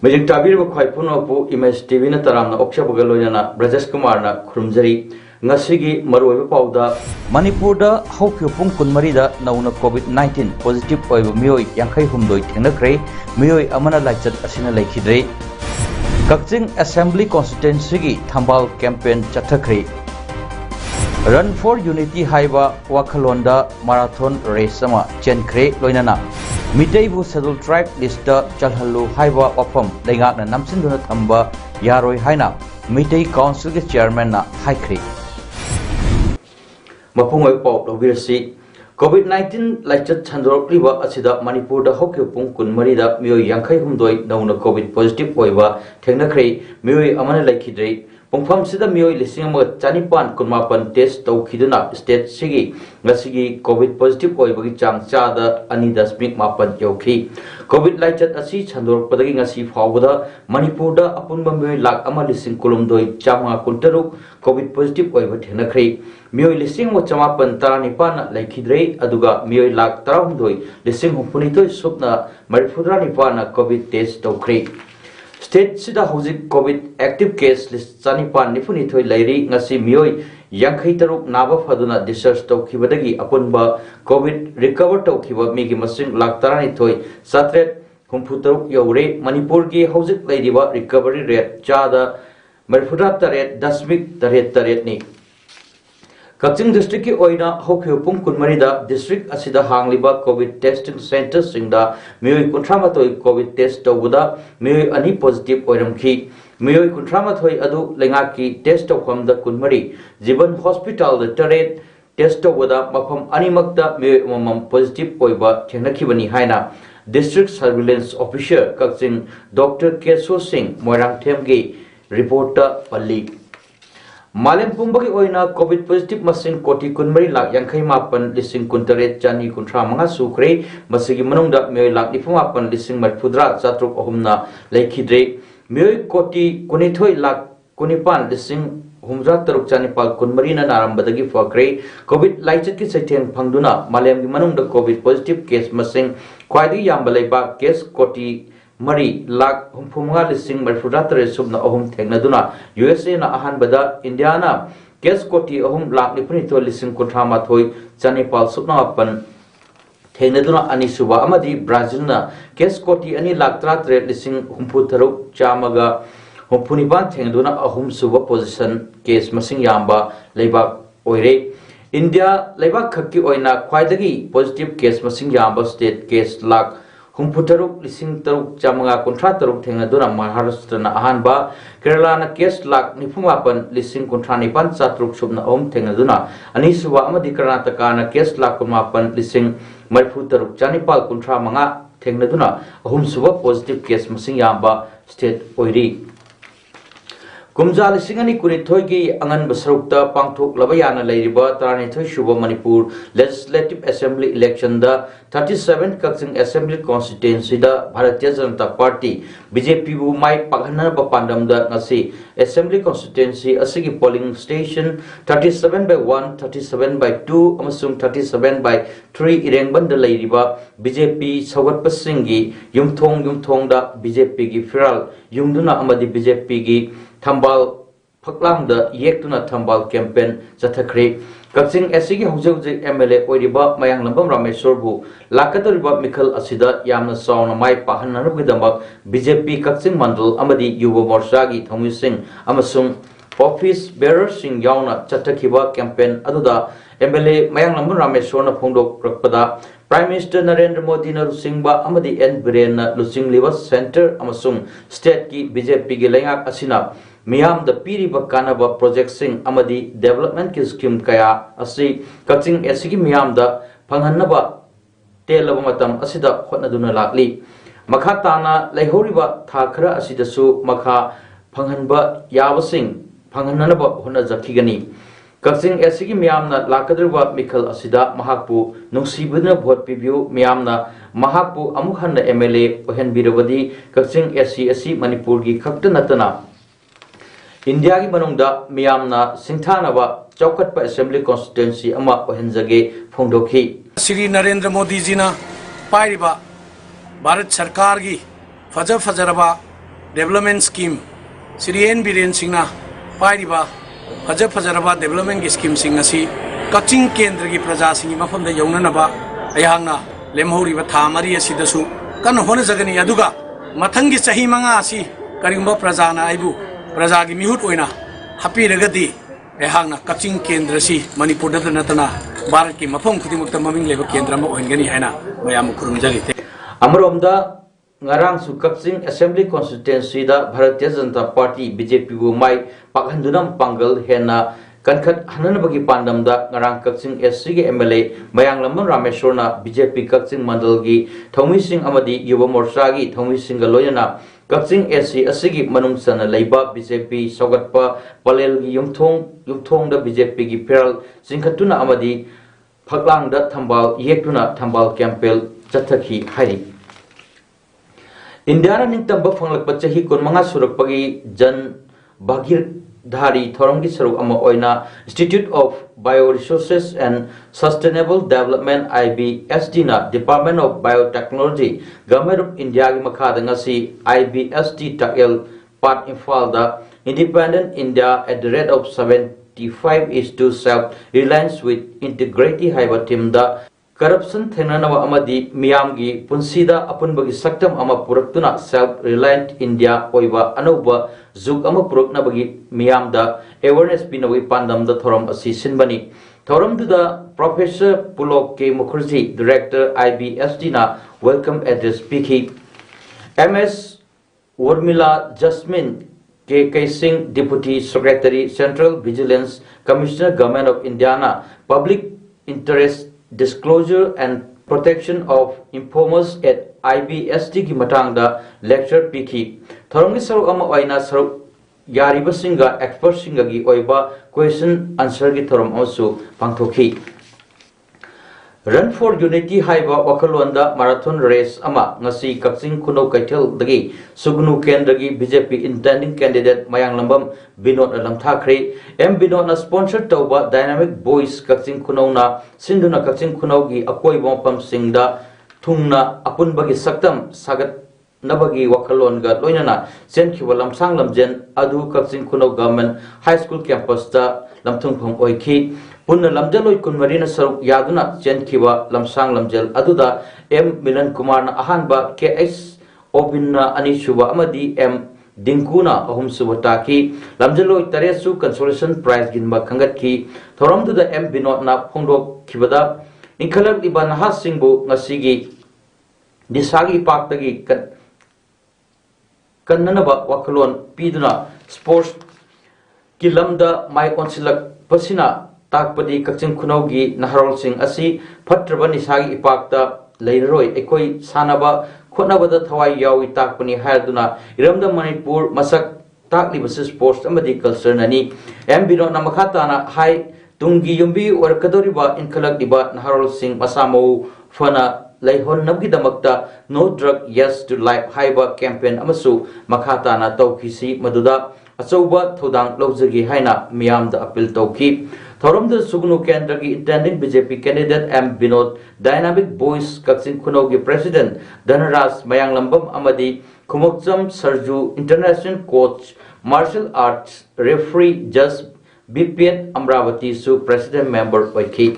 Majik tabir bu khoi puno pu image TV na taram na oksha bugal loina Brajesh Kumar na khurumjari ngasigi maroi pauda Manipur da hokyo pung kunmari da nauna COVID-19 positive oibu mioi yankai humdoi thenakre mioi amana laichat asina laikhidre Kakching Assembly Constituency gi Thambal campaign chathakre Run for Unity haiba wakhalonda marathon race ama chenkre loinana Mitaibu Scheduled Tribe list chalhallu haiba wafam leingakna namsinduna thamba yaroi haina Mitai Council ge chairman na haikri Mapungoi pau lobirsi COVID-19 laichat chandorokliba asida Manipur da hokyo pung kunmari da mioi yankai humdoi nauna COVID positive oiba thengnakre mioi amana laikhidrei Pungfam sida mioi lising mo chanipan kunmapan test tawkhiduna state sigi ngasigi COVID positive oibagi chang chada ani dasmik mapan yaukhri COVID laichat asi chandor padagi ngasi fawda Manipur da apunba mioi lak ama lising kulumdoi chama kuntaruk COVID positive oiba thenakri mioi lising mo chamapan taranipan laikhidrei aduga mioi lak tarawdoi lising humpunitoi supna marifudra nipana COVID test tawkhri State sida hojik COVID active case list chanipan nifuni thoi lairi ngasi mioi yankhai taruk naba phaduna discharge tawkhibadagi apunba COVID recover tawkhiba migi masing lak tarani thoi satret humpu taruk yaure Manipur gi hojik lairiba recovery rate chada marifudra taret dasmik taret ni Kakching district ki oina hokyo pung kunmari da district asida hangliba COVID testing centers singda mioi kunthramatoi COVID test tawbuda mioi ani positive oiramkhi mioi kunthramatoi adu lengaki test tawkhamda kunmari jiban hospital da taret test tawbuda mafam animakta mioi mamam positive oiba thengnakhibani haina district surveillance officer Kakching Dr. Keso Singh Moirang Themgi reporter Palli Malem pumbagi oina COVID positive masing koti kunmari lak yankhai mapan lising kuntaret chani kuntra manga sukre masigi manungda mioi lak nifumapan lising marfudra chatruk ohumna laikhidre mioi koti kunithoi lak kunipan lising humra taruk chani pal kunmari na narambadagi fakre COVID laichat ki saitheng phangduna malem gi manungda COVID positive case masing khwaidi yamba leiba case koti Mari lak humpunga lising marfudratare subna ohum thengnaduna USA na ahan bada India na case koti ohum lak nipuni lising kontrama thoi chanipal subna apan thengnaduna ani suba amadi Brazil na case koti ani lak tratre lising humpu tharuk chamaga humpuni ban thengnaduna ahum suba position case masing yamba leibak oire India leibak khakki oina khwaidagi positive case masing yamba state case lak Humputaruk lising taruk chamanga kontra taruk thengaduna Maharashtra na ahanba Kerala na case lak nifumapan lising kontra nipan chatruk subna om thengaduna ani suba amadi Karnataka na case lak kumapan lising marfutaruk chanipal kontra manga thengaduna ahum suba positive case masing yamba state oiri Kumja lisingani kunithoi angan basarukta pangthok labayana leiriba taranithoi shuba Manipur Legislative Assembly election da 37 Kakching Assembly constituency da Bharatiya Janata Party BJP bu mai paghana ba pandam da ngasi Assembly constituency asigi polling station 37 by 1 37 by 2 amasung 37 by 3 irengban da leiriba BJP sagat pasingi yumthong da BJP gi firal yumduna amadi BJP gi Thambal Phaklam da yektuna Thambal campaign chathakre Kakching SC gi hujauji MLA oiriba mayang lambam Rameshwar bu lakatoriba mikhal asida yamna sauna mai pahannaru gidamak BJP Kakching mandal amadi yuva morcha gi thamu sing amasung office bearer sing yauna chathakhiba campaign aduda MLA mayang lambam Rameshwar na phongdok rakpada Prime Minister Narendra Modi na lusingba amadi N Biren na lusing liwa center amasung state ki BJP gi lengak asina Miyam da piriba kanaba project sing amadi development ki scheme kaya asi Kakching SC ki miyam da phanghannaba telaba matam asida hotnaduna lakli makha tana leihoriba tha khara asidasu makha phanghanba yabasing phanghananaba honajaki Kakching SC Miamna Lakadruba Mikal Asida Mahapu Nungsibuna Bot Pibu Miamna Mahapu Amukhanda MLA Ohen Biravadi Kakching SC Manipurgi Kaktanatana India Gi Manungda Miamna Singthanaba Chaukat Assembly Constituency Ama Ohenjage Phongdokhi Shri Narendra Modi Jina Pairiba Bharat Sarkar gi Fajaraba Development Scheme Shri N Biren Singna Pairiba Fajaraba Development Scheme Singasi Kaching Kendra gi Praja Singi Mafamda Yaunanaba Ayahanga Lemhoriba Thamari Asidasu Kan Honazagani Aduga Matangi Sahi Manga Asi Karimba Prajana Aibu Prajagi Mihut Oina Happy Regadi Ayahanga Kaching Kendra Si Manipur Natana Baraki Mafam Kutimukta Maming Level Kendra Mohangani Hana Mayam Kurumjali Amromda Ngarang su Kakching Assembly Constituency da Bharatiya Janata Party BJP bu mai pakhandunam pangal hena kankhat hananabagi pandam da ngarang Kakching SC ge MLA Mayang Lamban Rameshwarna BJP Kakching Mandal gi Thomi Singh amadi Yuva Morcha gi Thomi Singh ga loyana Kakching SC asigi manung sana leiba BJP Sogatpa Palel gi yumthong da BJP gi Peral Singkhatuna amadi Phaklang da Thambal Yektuna Thambal Campbell Chathaki Hari India Ningtamba Fanglak Pachahi Kunmanga Surapagi Jan Bagir Dhari Thorongi Saru Ama Oina Institute of Bioresources and Sustainable Development IBSD na Department of Biotechnology Government of India gi makhada ngasi IBSD Takel Part Infal da Independent India at the rate of 75 is to self-reliance with integrity haiba team da Corruption Thenanawa Amadi Miyamgi Punsida Apunbagi Saktam Ama Puraktuna Self-Reliant India Oiva Anuba Zug Ama Puruknabagi Miyamda Awareness Pinawi Pandam the Thoram Assissin Bani Thoram to the Professor Pulok K. Mukherjee Director IBSD na Welcome Address Piki MS Urmila Jasmine K. Singh Deputy Secretary Central Vigilance Commissioner Government of Indiana Public Interest Disclosure and Protection of Informers at IBSD ki matangda lecture piki thorongi saru ama oina saru yariba singa expert singa gi oiba question answer gi thorom also pangthoki Run for Unity haiba wakalonda marathon race ama ngasi Kakching Kuno Kaithel dagi Sugnu Kendra gi BJP intending candidate Mayang Lambam Binod Lamthakre M Binod na sponsor tauba Dynamic Boys Kakching Kuno na Sinduna Kakching Kuno gi akoi bompam singda thungna apun bagi saktam sagat nabagi wakalon ga loinana senkhiwa lamsang lamjen adu Kakching Kuno Government High School campus da lamthungpham oiki Punna lamjaloi kunmarina saruk yaduna chenkhiwa lamsang lamjal aduda M Milan Kumar na ahanba KS Obinna anishuba amadi M Dinkuna ahum subataki lamjaloi taresu consolation prize ginba khangatki thoramduda M Binod na phongdok khibada inkhalak iban hasingbu ngasigi disagi paktagi kannanaba wakalon piduna sports kilamda mai konsilak pasina Takpadi Kakching Kuno gi Naharol Singh asi Phatraba nisagi ipakta leiroi ekoi sanaba khotnabada thawai yawi takpani haiduna iramda Manipur masak taklibasi sports amadi culture nani M Binod na makhatana hai tungi yumbi warkadoriba inkhalak diba Naharol Singh masamo fana laihon nabgi damakta no drug yes to life haiba campaign amasu makhatana tawkisi maduda achauba thodang lojagi haina miyamda appeal tawki Thoramda Sugnu Kendra ki intending BJP candidate M Binod Dynamic Boys Kakching Kuno ki President Dhanaraj Mayang Lambam amadi Kumokcham Sarju International Coach Martial Arts Referee Judge BPN Amravati su President Member oiki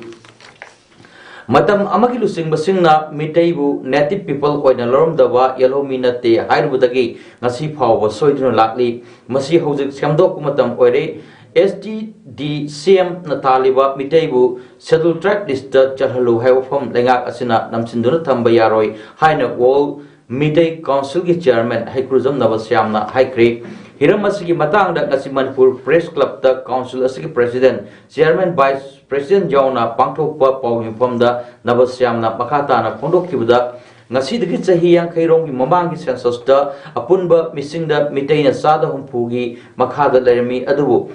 Matam amagi lusing basingna mitaibu native people oina loromdawa yellow minate hairubudagi ngasi phawba soiduna lakli masi hojik samdok matam oire SDDCM Nataliba Mitaibu Schedule Track List Charhalu Haifam Lengak Asina Namsinduna Tamba Yaroi Haina Wall Mitai Council ki Chairman Haikruzam Navasyamna Haikri Hiram Asigi Matang da Nasimanpur Press Club da Council Asigi President Chairman Vice President Jauna Pangthokpa Pawim Famda Navasyamna Makhatana Phondokibda ngasidagi chahi yankhairong gi mamang gi census da apunba misingda mitaina sada humpugi makhada lermi adubu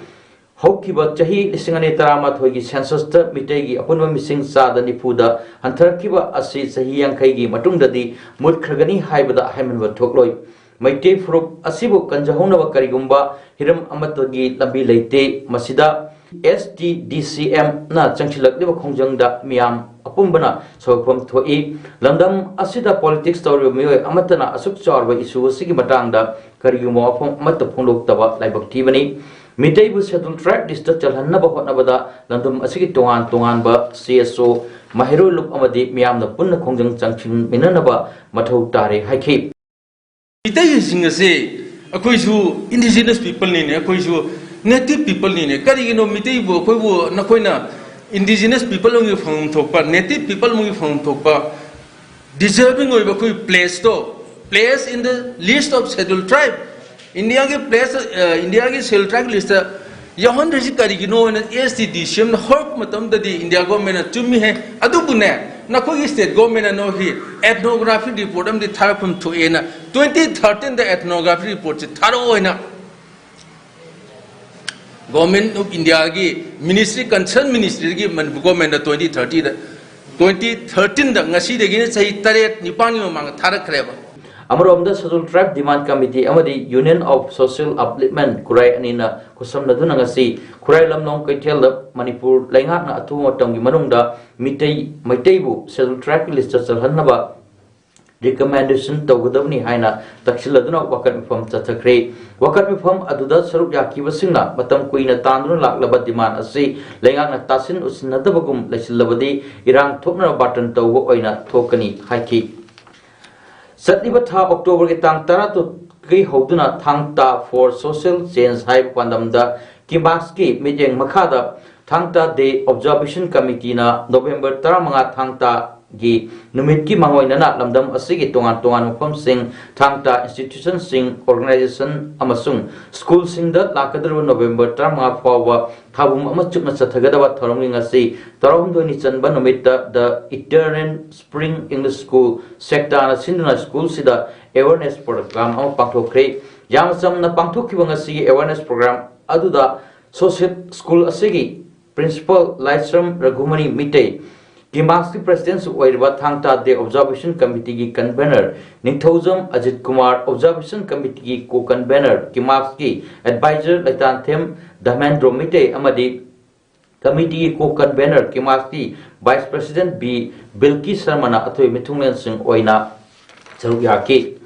hokkiba chahi lisingani tarama thoigi census da mitaigi apunba mising sada nipuda hantarkiba asi chahi yankhaigi matungdadi mutkhagani haibada haimanba thokloi maite furup asibu kanjahona karigumba hiram amatagi lambi leite masida STDCM na changchilakliba khongjangda miyam apumbana sawpham thoi landam asida politics story mioi amatana asuk chawrba issue sigi matangda karigumba apum amat phonglok taba laibak thibani mitaibu schedule track list chalhannaba hotnabada landam asigi tongan ba CSO mahiro lup amadi miyamna punna khongjang changchin minanaba mathau tare haikhi mitai singase akoisu indigenous people ni ne akoisu native people ni ne karigino mitai bo koibu nakoina indigenous people ngi phang thokpa native people ngi phang thokpa deserving oiba koi place in the list of scheduled tribe india ke place india ke scheduled tribe list yahan resi karigino na STDCM hork matam dadi india government chumi he adu bune nakoi state government no hi ethnography report am di tharapum to ena 2013 the ethnography report se tharo oina government of india gi ministry concern ministry gi government 2013 da ngasi de gi sahi taret nipang yo mang tharak kreba Amarom the Scheduled Tribe Demand Committee Amadi Union of Social Upliftment Kurai Anina Kusam Naduna Ngasi Kurai Lamnong Kaitel Manipur Lengat na Atu Motangi Manungda Maitaibu Scheduled Tribe list Hanaba recommendation Togodavni Haina Taxiladuna Wakat from Tatakre Wakat from Aduda Sarup Yaki Wasina Batam Queen Tandu Lak Labat Demand Asi Lengat na Tasin Usnadabagum Lesilabadi Irang Topna Button Togo Oina Tokani Haiki Satliba tha October ke tang tara to ki hoduna thangta for social change hai pandamda kimaski mijeng makhada thangta day observation committee na November 15 thangta gi numit ki mangoina na lamdam asigi tongan mafam sing thangta institution sing organization amasung school sing da lakadru November 15 fawa thabum amachuk na chathagadaba thoromling asi tarom doni chanba numita the Eternal Spring English School sector na sinduna school sida awareness program am pangthokre yamsam na pangthokkiba ngasi awareness program aduda social school asigi principal Laisram Raghumani Mite Kimaski President Oiriba Thangta de Observation Committee ki convener Nithozam Ajit Kumar Observation Committee ki co-convener Kimaski Advisor Laitanthem Dhamendra Mite Amadi Committee ki co-convener Kimaski Vice President B Bilki Sarmana Athoi Mithunglen Singh Oina Charugyaki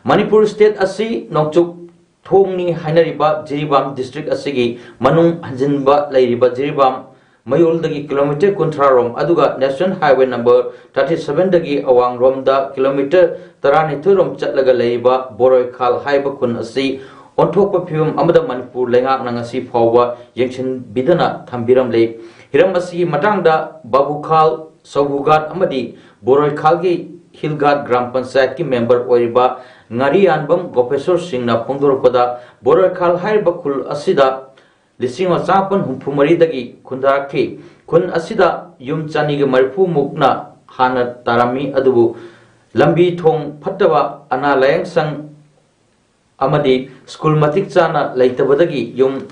Manipur State Asi Nokchuk Thongni Hainariba Jiribam District Asigi Manung Hanjinba Lairiba Jiribam Mayul dagi kilometer kuntrarom aduga National Highway number 37 dagi awang romda kilometer tarani thurom chatlaga leiba boroi khal haiba kun asi onthokpa phim amada Manipur lengak nangasi phawwa yengshin bidana thambiram le hiram asi matangda babukhal sobugat amadi boroi khalgi hilgat gram panchayat ki member oiriba ngari anbam gopesor singh na phongdorpada boroi khal haiba khul asida Lisinga Sapan Humpumari dagi Kundaki Kun Asida Yum Chaniga Marifu Mukna Hana Tarami Adubu Lambi Thong Patava Ana Layang Sang Amadi School Matik Chana Laitabadagi Yum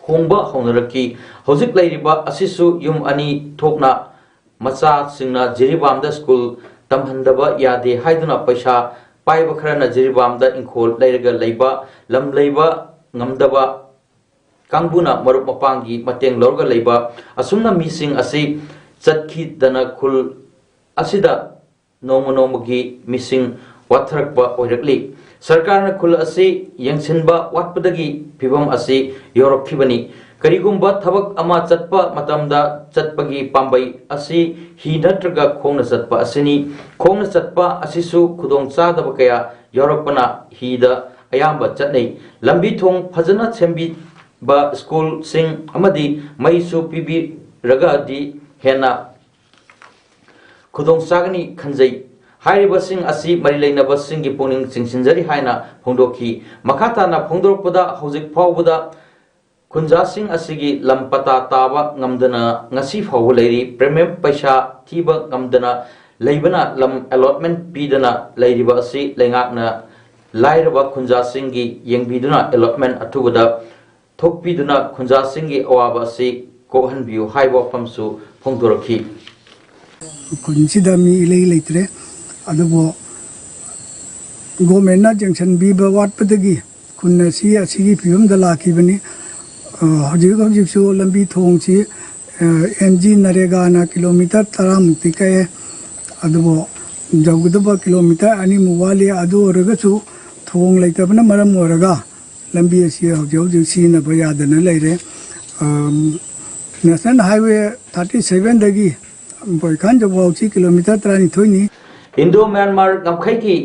Hongba Honaraki Hozik Lairiba Asisu Yum Ani Tokna Masa Singna Jiribamda School Tamhandaba Yade Haiduna Pasha Paibakrana Jiribamda Inkol Lairaga Laiba Lam Laiba Ngamdaba Kangbuna Marup Mapangi Mateng Lorga Leba Asumna Missing Asi Chatki Dana Kul Asida Nomonomagi Missing Watrakba Oirakli Sarkarna Kul Asi Yangsinba Watpadagi Pibam Asi Yorok Kibani Karigumba Tabak Ama Chatpa Matamda Chatpagi Pambai Asi Hinatraga Kongna Chatpa Asini Kongna Chatpa Asisu Kudong Sadabakaya Yoropana Hida Ayamba Chatney Lambi Thong Pazana Sembi Ba school sing amadi maisu pibi raga di hena kudong sagani khanjai hairiba sing asi marilena basing gi puning singsinjari haina phongdoki makata na phongdorpada hojik phawbuda kunja sing asigi lampata taba ngamdana ngasi phawu leiri premium paisa thiba ngamdana leibana lam allotment pidana leiriba asi lengakna lairaba khunja singi yengbiduna allotment atubada thokpiduna khunja singi awaba asi kohan biu haiba famsu phongdoraki kunsidda mi ilei leitre adubo gomena junction biba watpadagi kunna si asigi phiyum da lakibani hojik su lambi thongsi mg narega na kilometer 10 mukti kai adubo jawgudaba kilometer ani muwali adu oragasu thong leitabana maram oraga lambi asi hojik sina bayadana leire national highway 37 dagi boykan jawauchi kilometer 30 thoini Indo Myanmar ngamkhaiki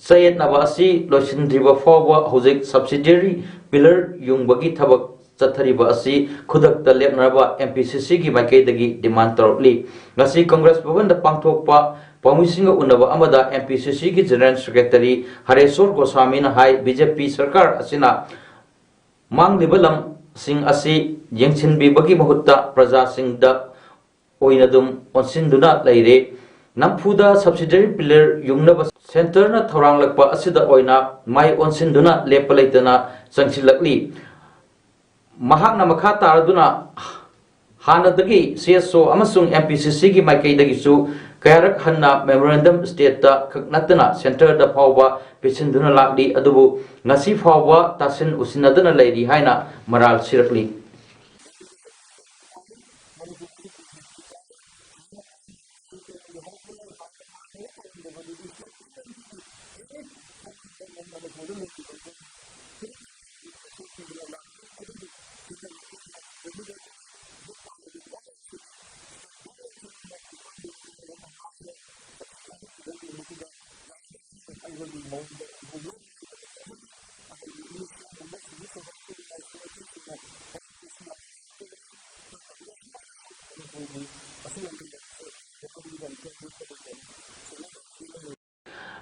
sayet nabasi loisindriba forwa hojik subsidiary pillar yungbagi thabak chathariba asi khudak ta lepnaraba MPCC gi maikaidagi demand torli ngasi Congress bhavan da pangthokpa pawmisinga unaba amada MPCC gi general secretary Hareswar Goswami na hai BJP sarkar asina manglibalam sing asi yengchinbi bagi mahutta praja singda oinadum onsinduna leire namfuda subsidiary pillar yungnaba center na thoranglakpa asida oina mai onsinduna lepalaitana changsilakli mahakna makha taraduna hanadagi CSO amasung MPCC gi maikaidagi su kayarak hanna memorandum state ta khaknatana center da phawba pisinduna lakli adubu ngasi phawba tasin usinadana leiri haina maral sirakli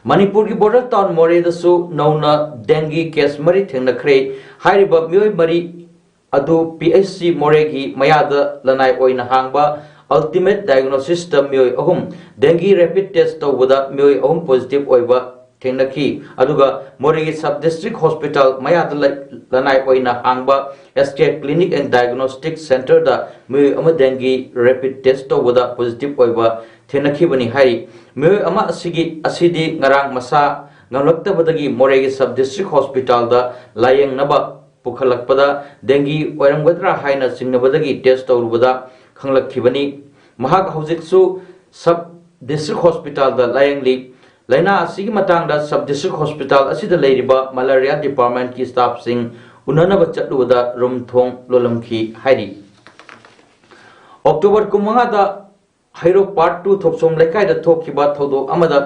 Manipur ki border town More da su nauna dengue case mari thengnakre hairiba myoi mari adu PHC More gi mayada lanai oina hangba ultimate diagnosis system myoi ahum dengue rapid test tawada myoi ahum positive oiba thengnaki aduga More gi sub district hospital mayada lanai oina hangba SK clinic and diagnostic center da myoi ama dengue rapid test tawada positive oiba thenaki bani hari myoi ama asidi ngarang masa ngamlaktabadagi More gi sub district hospital da layeng naba pukhalakpada dengue oiramgadra haina singnabadagi test tawrubada khanglakkhibani mahak hojiksu sub district hospital da layengli laina asigi matangda sub district hospital asida leiriba malaria department ki staff sing unanaba chatluda room thong lolamkhi hairi October kumanga da Hairo part 2 thopsom lekai da thokhiba thodo amada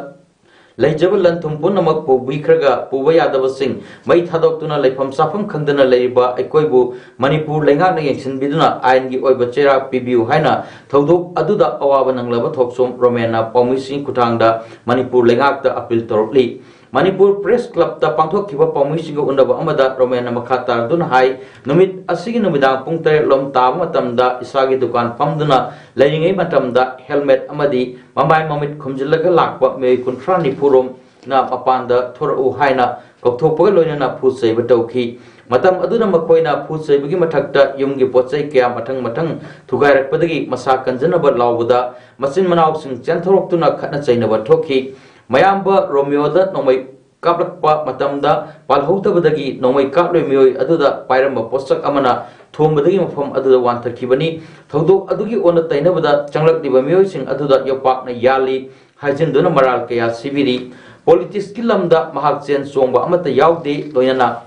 leijabal lanthum punamak pubikhraga pubaya sing mai thadok leifam safam khangdana leiba aikoibu Manipur lenga na yengsin biduna ain gi oiba chera pibiu haina thodok aduda awaba nanglaba thopsom romena pawmising kuthangda Manipur lenga ta appeal torli Manipur Press Club ta pangthok khiba pawmising unaba amada romena makhata dun hai numit asigi numidang pung 3 lom ta matamda isagi dukan pamduna leiringai matamda helmet amadi mamai mamit khumjillaga lakpa me kuntrani purom na apanda thorau haina kokthokpa loina phusei batauki matam aduna makoina phusei bagi mathakta yumgi pochai kya mathang thugairakpadagi masa kanjanaba lawbuda masin manaw sing chenthoroktuna khatna chainaba thokhi mayamba Romeo da nomai kaplakpa matamda palhoutabadagi nomai kaploi mioi aduda pairamba posak amana thombadagi mafam aduda wanthakibani thodok adugi ona tainabada changlakliba mioi sing aduda yopakna yali hajinduna maral kaya sibiri politics ki lamda mahak chen songba amata yaude loinana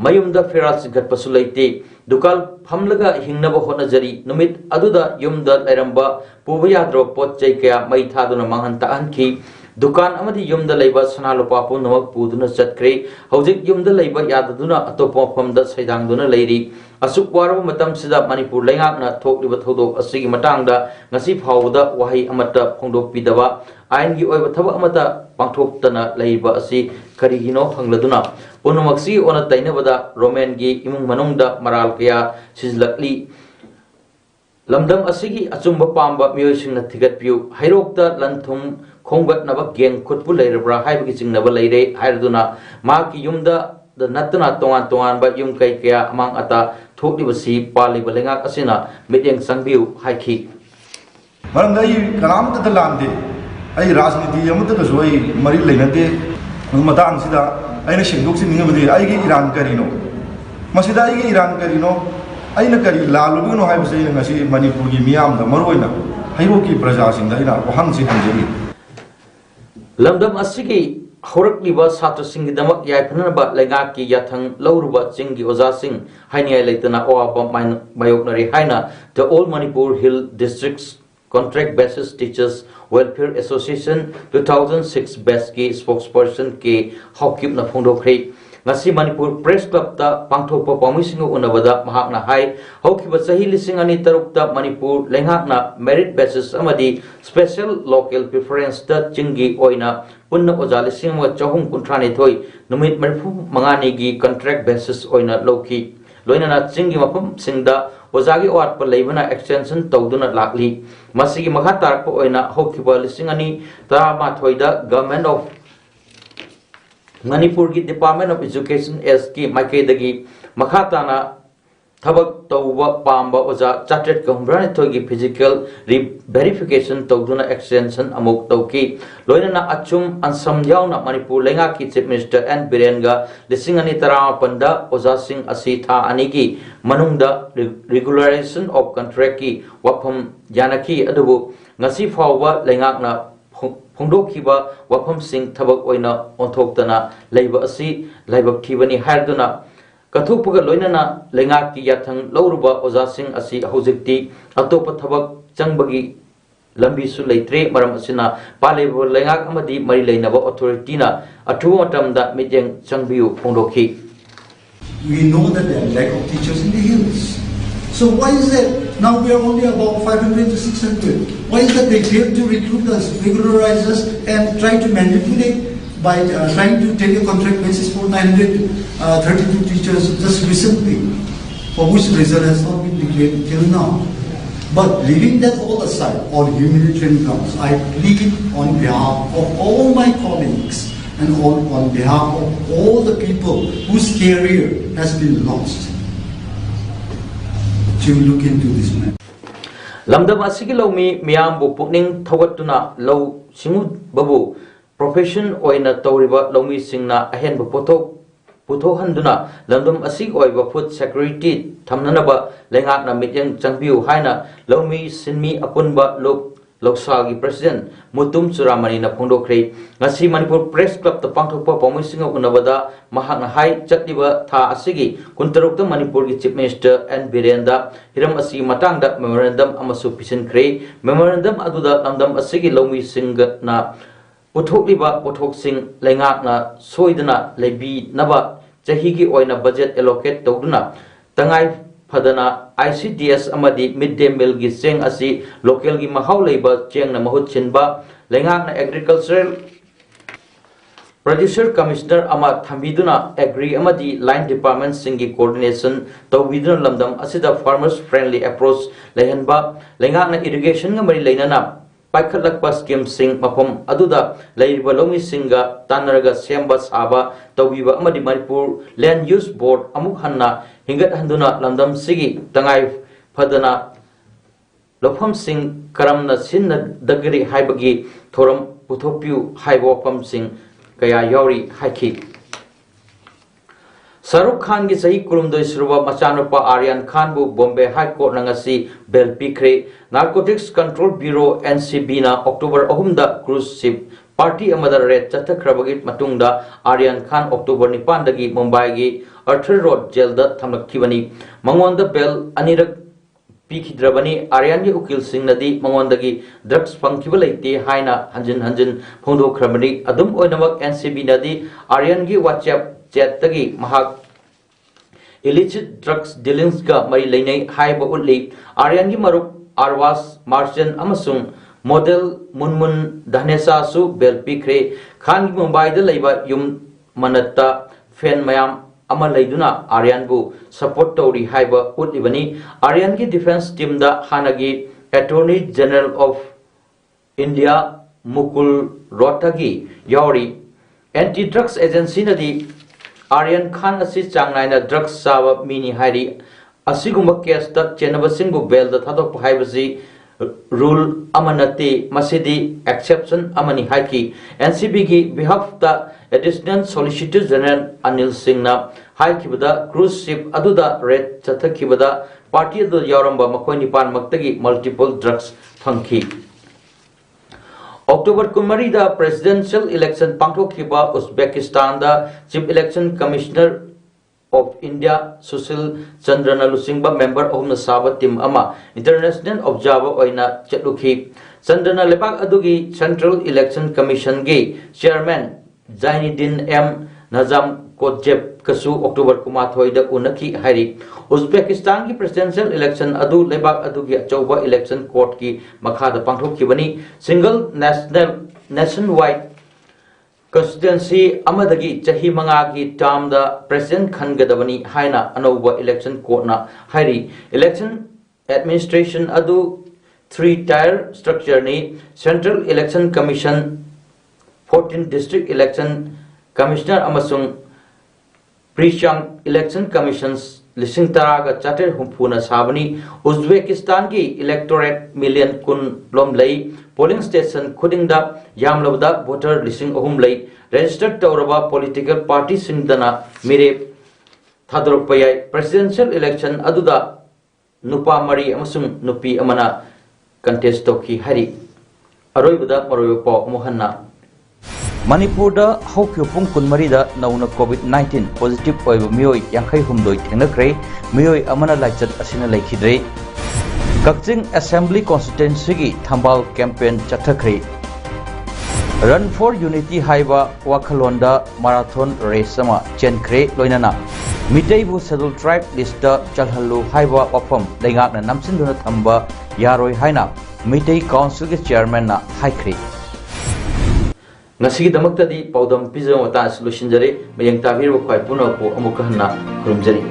mayumda feral singat pasulaite dukal phamlaga hingnaba honajari numit aduda yumda lairamba pubaya dro potchai kaya mai thaduna manghan taanki dukan amadi yumda leiba sana lopa punamak puduna chatkre hojik yumda leiba yadaduna atopa phamda saidangduna leiri asuk waraba matam sida Manipur lengakna thokliba thodok asigi matangda ngasi phawda wahi amata phongdok pidaba ain gi oiba thaba amata pangthoktana leiba asi karigino hangladuna punumaksi ona tainabada Roman gi imung manungda maral kaya sizlakli lamdam asigi achumba pamba miyosingna thigatpiu hairokta lanthum khonggatnaba geng khutpu leirabra haibagi jingnaba leire haiduna maki yumda the natuna tongan ba yum kai kya amang ata thokdibasi paliba lengak asina mityeng sangbiu haiki maramdai kalamta talande ai rajniti amata da zoi mari leinate matang sida aina singdok siningabadi ai gi iran karino masida ai gi iran karino aina kari lalubino haibase ngasi manipur gi miyam da maroina hairoki praja singda ina ohang si hanjeri lamdam asigi horakliba satra singdamak yaipanaba lengaki yathang lauruba chingi oza sing hainiai leitana oaba mayoknari haina the All Manipur Hill District's Contract Basis Teachers Welfare Association 2006 batch ki spokesperson ke hawkip na phongdokre ngasi Manipur Press Club ta pangthokpa pamisingo unabada mahakna hai hawkiba sahi lising ani tarukta Manipur lenghakna merit basis amadi special local preference ta chingi oina punna oja lising wa chahum kuntrani thoi numit marfu mangani gi contract basis oina loki loinana chingi mapam singda ozagi wat pa leibana extension tawduna lakli masigi makha tarakpa oina hawkiba lising ani tarama thoida Government of Manipur ki Department of Education SK Maikaidagi Makhatana Thabak Tauba Pamba Oza Chatret Kambrani Togi physical verification Tawduna extension Amok Tauki Loinana Achum Ansam Yauna Manipur Lenga ki Chief Minister N Birenga Lisingani Tarama Panda Oza Singh Asitha Aniki Manungda regularization of contract ki Wapam Janaki Adubu Ngasi Fawa Lengakna Hongdokhiba wafam sing thabak oina onthoktana leiba asi laibak thibani haiduna kathukpuga loinana lengak ki yathang lauruba oza sing asi hojikti atopa thabak changbagi lambi su leitre maram asina palebo lengak amadi mari leinaba authority na athu matamda mityeng changbiu phongdokhi we know that there are lack of teachers in the hills. So why is that now we are only about 500 to 600? Why is that they fail to recruit us, regularize us, and try to manipulate by trying to take a contract basis for 932 teachers just recently, for which result has not been declared till now. But leaving that all aside, on humanitarian grounds, I plead on behalf of all my colleagues and on behalf of all the people whose career has been lost, to look into this matter. Lamdam asigi lomi miyam bu pukning thogatuna low singu babu profession oina tawriba lomi singna ahen bu puto handuna lamdam asig oiba food security thamnanaba lengakna mityang changbiu haina lomi sinmi apunba Loksagi President Mutum Suramani na phongdokre ngasi Manipur Press Club ta pangthokpa pamisinga unabada mahakna hai chatliba tha asigi kuntarukta Manipur gi Chief Minister N Birenda hiram asi matangda memorandum amasu pisinkhre memorandum aduda lamdam asigi lomi singa na puthokliba pothok sing lengakna soidana lebi naba chahi gi oina budget allocate tawduna tangai Fadana ICDS amadi midday meal gi cheng asi local gi mahau leiba cheng na mahut chinba lengak na agricultural producer commissioner ama thambiduna agri amadi line department singi coordination tawbiduna lamdam asida farmers friendly approach lehenba lengak na irrigation ga mari leinana paikhatlakpa scheme sing mafam aduda leiriba lomi singa tanaraga semba saba tawbiba amadi Manipur land use board amuk hanna hingat handuna lamdam sigi tangai phadana lofam sing karamna sinna dagri haibagi thoram puthopiu haibopam sing kaya yauri haiki Saruk Khan gi sahi kurumdoi suruba machanupa Aryan Khan bu Bombay High Court na ngasi bel pikre Narcotics Control Bureau NCB na October 3 da cruise ship party amada red chathakhrabagi matungda Aryan Khan October 9 dagi Mumbai gi Arthur Road jail da thamlakkibani mangonda bel anirak Pikidrabani Aryan gi ukil sing nadi mangondagi drugs pangkiba leite haina hanjin phongdokhrabani adum oinamak NCB nadi Aryan gi WhatsApp chat tagi mahak illicit drugs dealings ga mari leinai haiba ulli Aryan gi maruk Arwas Marchant amasung model Munmun Dhanesa su bel pikre Khan gi Mumbai da leiba yum manatta fan mayam ama leiduna Aryan bu support tawri haiba utlibani Aryan ki defense team da hanagi Attorney General of India Mukul Rohtagi yauri anti-drugs agency nadi Aryan Khan asi changnaina drugs sawa mini hairi asigumba case ta chenaba singbu bail da thadok haibasi rule amanati masidi exception amani haiki NCB ki behalf ta additional solicitor general Anil Singh na haikibada cruise ship aduda red chathakibada party adu yauramba makoi nipan maktagi multiple drugs phangki October Kumari da presidential election pangthokhiba Uzbekistan da chief election commissioner of India Sushil Chandrana Lusingba member of the Sabah team ama international observer oina chatluki Chandrana lepak adugi Central Election Commission gi chairman Zainuddin M Nazam Kodjeb kasu October kumathoi da unaki hari Uzbekistan ki presidential election adu lepak adugi achauba election court ki makhada pangthokibani single nationwide constituency amadagi chahi manga ki term da president khangadabani haina anova election court na hairi election administration adu 3-tier structure ni Central Election Commission 14 district election commissioner amasung pre-chunk election commissions lising taraga charter humpuna sabani Uzbekistan ki electorate million kun lom lay polling station khudingda yamlabda voter lising ahum lay registered tawraba political party singdana mire thadrok payai presidential election aduda nupa mari amasung nupi amana contest toki hari aroibada maroyo pa mohanna Manipur da hokyo pung kunmari da nauna COVID-19 positive oiba mioi yankhai humdoi thengnakre mioi amana laichat asina laikhidre Kakching Assembly Constituency gi Thambal campaign chathakre Run for Unity haiba wakhalonda marathon race ama chenkre loinana mitaibu schedule tribe list da chalhallu haiba wafam leingakna namsinduna thamba yaroi haina mitai council gi chairman na haikre Ngasigi damak tadi paudam pizza wata solution jari mayang tabir wa kwai puno po amukahanna kurumjari